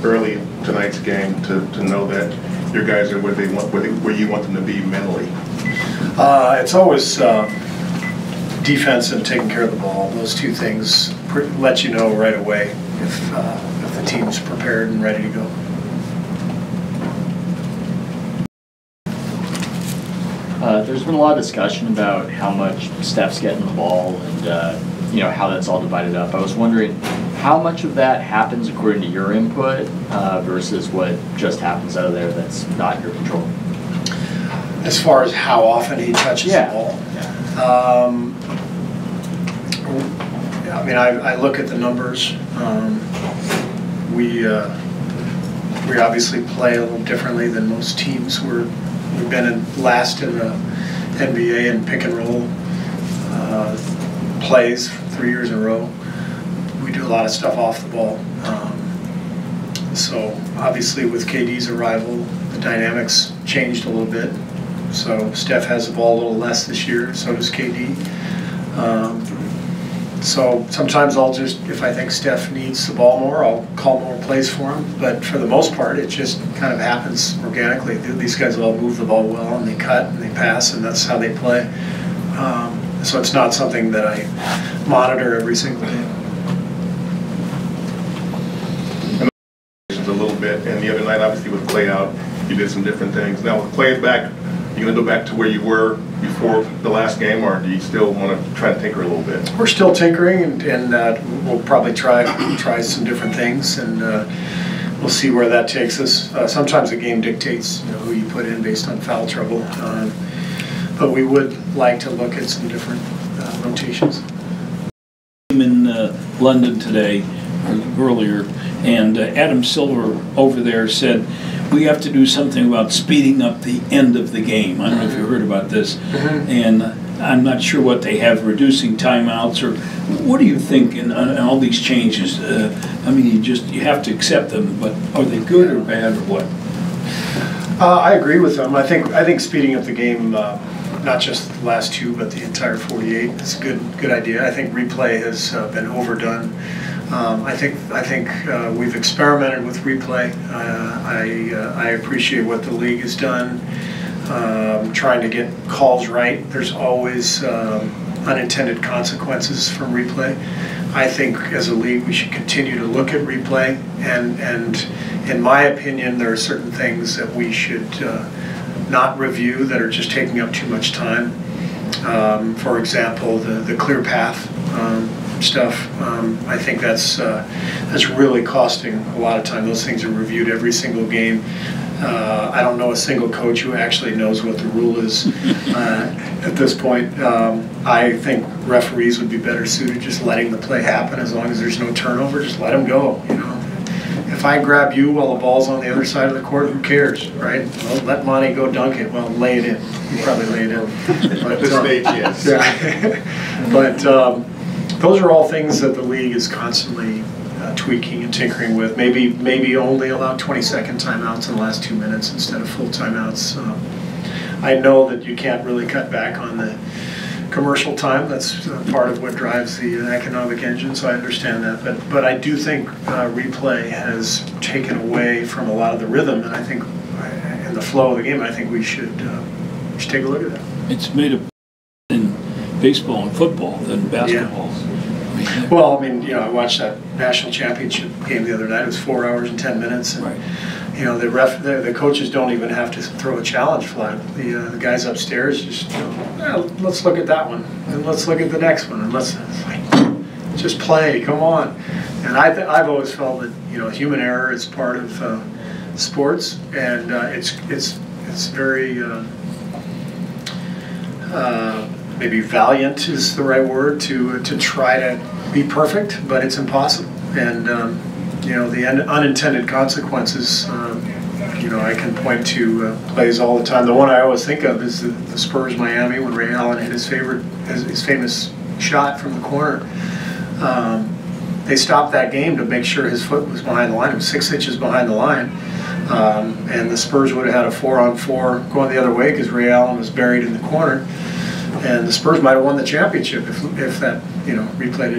early tonight's game to know that your guys are where you want them to be mentally? It's always defense and taking care of the ball. Those two things let you know right away if the team's prepared and ready to go. There's been a lot of discussion about how much Steph's getting the ball and how that's all divided up. I was wondering how much of that happens according to your input versus what just happens out of there that's not in your control. As far as how often he touches the ball, I mean, I look at the numbers. We obviously play a little differently than most teams. We've been last in the NBA in pick and roll plays 3 years in a row. We do a lot of stuff off the ball. So obviously with KD's arrival, the dynamics changed a little bit. So Steph has the ball a little less this year, so does KD. So sometimes I'll just, if I think Steph needs the ball more, I'll call more plays for him. But for the most part, it just kind of happens organically. These guys all move the ball well, and they cut and they pass, and that's how they play. So it's not something that I monitor every single day. A little bit, and the other night, obviously with Clay out, you did some different things. Now with Clay back, you going to go back to where you were before the last game, or do you still want to try to tinker a little bit? We're still tinkering, and we'll probably try some different things, and we'll see where that takes us. Sometimes the game dictates who you put in based on foul trouble, but we would like to look at some different rotations. In London today, earlier, and Adam Silver over there said, we have to do something about speeding up the end of the game. I don't know if you heard about this. And I'm not sure what they have, reducing timeouts, or what do you think in all these changes? I mean, you have to accept them, but are they good or bad or what? I agree with them. I think speeding up the game, not just the last two, but the entire 48, is a good idea. I think replay has been overdone. I think we've experimented with replay. I appreciate what the league has done, trying to get calls right. There's always unintended consequences from replay. I think as a league we should continue to look at replay, and in my opinion there are certain things that we should not review that are just taking up too much time. For example, the clear path stuff. I think that's really costing a lot of time. Those things are reviewed every single game. I don't know a single coach who actually knows what the rule is at this point. I think referees would be better suited just letting the play happen as long as there's no turnover. Just let them go. If I grab you while the ball's on the other side of the court, who cares, right? Well, let Monty go dunk it. Well, lay it in. You probably lay it in. But, at this stage, yes. Yeah. But those are all things that the league is constantly tweaking and tinkering with. Maybe only allow 20-second timeouts in the last 2 minutes instead of full timeouts. I know that you can't really cut back on the commercial time. That's part of what drives the economic engine, so I understand that. But I do think replay has taken away from a lot of the rhythm, and I think in the flow of the game, I think we should take a look at that. It's made a in baseball and football than basketball. Yeah. Well, I mean, I watched that national championship game the other night. It was 4 hours and 10 minutes. And, right. The coaches don't even have to throw a challenge flag. The guys upstairs just let's look at that one, and let's look at the next one, and let's just play. Come on. And I've always felt that human error is part of sports, and it's very maybe valiant is the right word to try to be perfect, but it's impossible. And the unintended consequences. I can point to plays all the time. The one I always think of is the Spurs Miami when Ray Allen hit his famous shot from the corner. They stopped that game to make sure his foot was behind the line. It was 6 inches behind the line, and the Spurs would have had a 4-on-4 going the other way because Ray Allen was buried in the corner. And the Spurs might have won the championship if that replay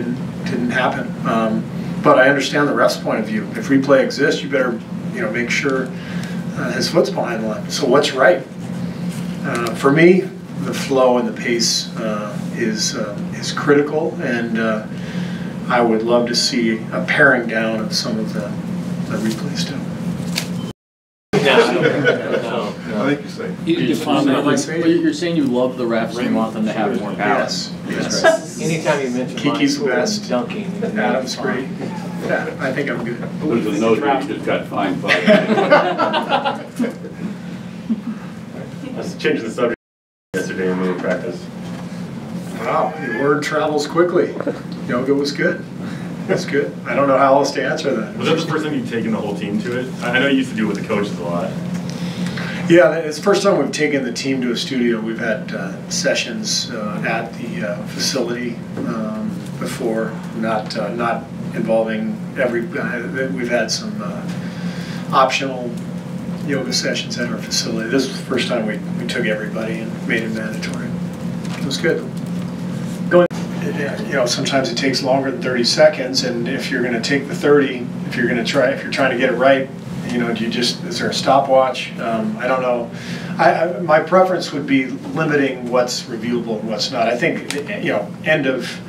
didn't happen. But I understand the ref's point of view. If replay exists, you better, make sure his foot's behind the line. So what's right? For me, the flow and the pace is critical, and I would love to see a paring down of some of the replay stuff. No. I think you say. You're saying you love the refs and you want them to have more power. Yes. Anytime you mention Kiki's the my school best. dunking, Adam's great. Yeah, I think I'm good. There's a note here, you just got fined $5. I was changing the subject yesterday in middle practice. Wow, the word travels quickly. Yoga was good. That's good. I don't know how else to answer that. Was that the first time you've taken the whole team to it? I know you used to do it with the coaches a lot. Yeah, it's the first time we've taken the team to a studio. We've had sessions at the facility before, not involving every. We've had some optional yoga sessions at our facility. This was the first time we took everybody and made it mandatory. It was good. Sometimes it takes longer than 30 seconds, and if you're going to take the 30, if you're trying to get it right, is there a stopwatch? I don't know. My preference would be limiting what's reviewable and what's not. I think, end of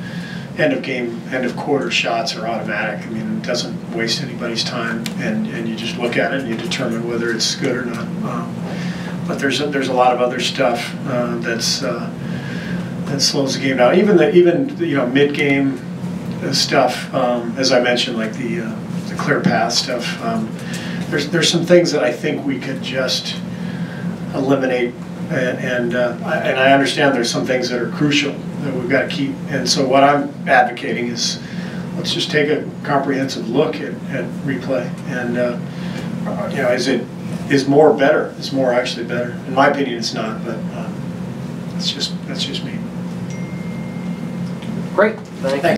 game, end of quarter shots are automatic. I mean, it doesn't waste anybody's time, and you just look at it and you determine whether it's good or not. But there's a lot of other stuff that slows the game down. Even mid-game stuff, as I mentioned, like the clear path stuff. There's some things that I think we could just eliminate, and I understand there's some things that are crucial that we've got to keep. And so what I'm advocating is let's just take a comprehensive look at replay, and is more better? Is more actually better? In my opinion, it's not, but that's just me. Great, thank you.